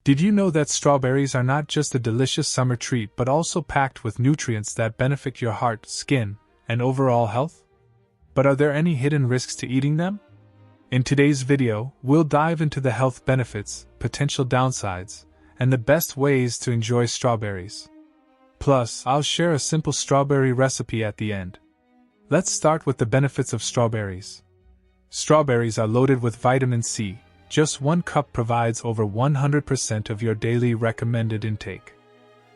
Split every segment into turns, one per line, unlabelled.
Did you know that strawberries are not just a delicious summer treat but also packed with nutrients that benefit your heart, skin, and overall health? But are there any hidden risks to eating them? In today's video, we'll dive into the health benefits, potential downsides, and the best ways to enjoy strawberries. Plus, I'll share a simple strawberry recipe at the end. Let's start with the benefits of strawberries. Strawberries are loaded with vitamin C. Just 1 cup provides over 100% of your daily recommended intake.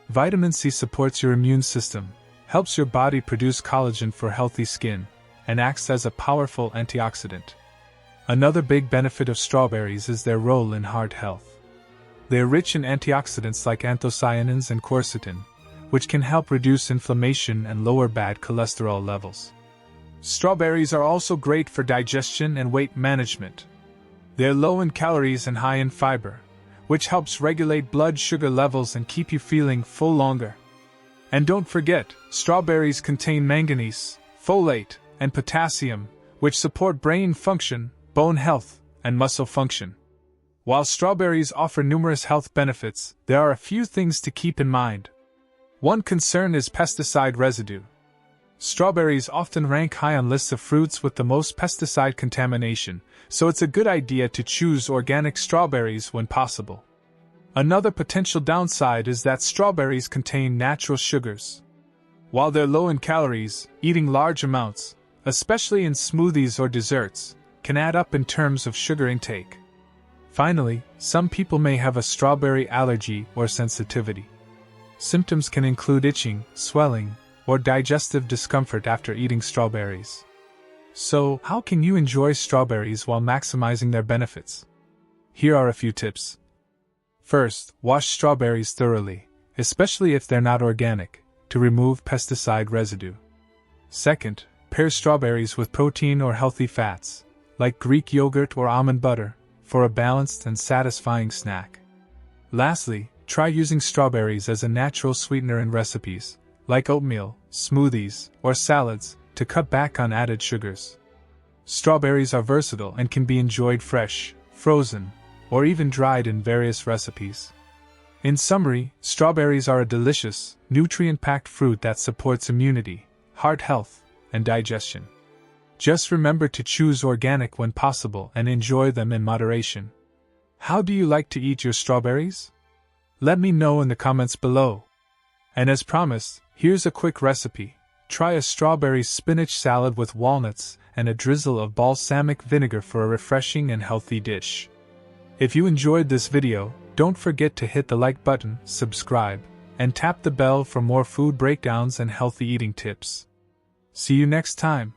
Vitamin C supports your immune system, helps your body produce collagen for healthy skin, and acts as a powerful antioxidant. Another big benefit of strawberries is their role in heart health. They are rich in antioxidants like anthocyanins and quercetin, which can help reduce inflammation and lower bad cholesterol levels. Strawberries are also great for digestion and weight management. They're low in calories and high in fiber, which helps regulate blood sugar levels and keep you feeling full longer. And don't forget, strawberries contain manganese, folate, and potassium, which support brain function, bone health, and muscle function. While strawberries offer numerous health benefits, there are a few things to keep in mind. One concern is pesticide residue. Strawberries often rank high on lists of fruits with the most pesticide contamination, so it's a good idea to choose organic strawberries when possible. Another potential downside is that strawberries contain natural sugars. While they're low in calories, eating large amounts, especially in smoothies or desserts, can add up in terms of sugar intake. Finally, some people may have a strawberry allergy or sensitivity. Symptoms can include itching, swelling, or digestive discomfort after eating strawberries. So, how can you enjoy strawberries while maximizing their benefits? Here are a few tips. First, wash strawberries thoroughly, especially if they're not organic, to remove pesticide residue. Second, pair strawberries with protein or healthy fats, like Greek yogurt or almond butter, for a balanced and satisfying snack. Lastly, try using strawberries as a natural sweetener in recipes, like oatmeal, smoothies, or salads, to cut back on added sugars. Strawberries are versatile and can be enjoyed fresh, frozen, or even dried in various recipes. In summary, strawberries are a delicious, nutrient-packed fruit that supports immunity, heart health, and digestion. Just remember to choose organic when possible and enjoy them in moderation. How do you like to eat your strawberries? Let me know in the comments below. And as promised, here's a quick recipe. Try a strawberry spinach salad with walnuts and a drizzle of balsamic vinegar for a refreshing and healthy dish. If you enjoyed this video, don't forget to hit the like button, subscribe, and tap the bell for more food breakdowns and healthy eating tips. See you next time.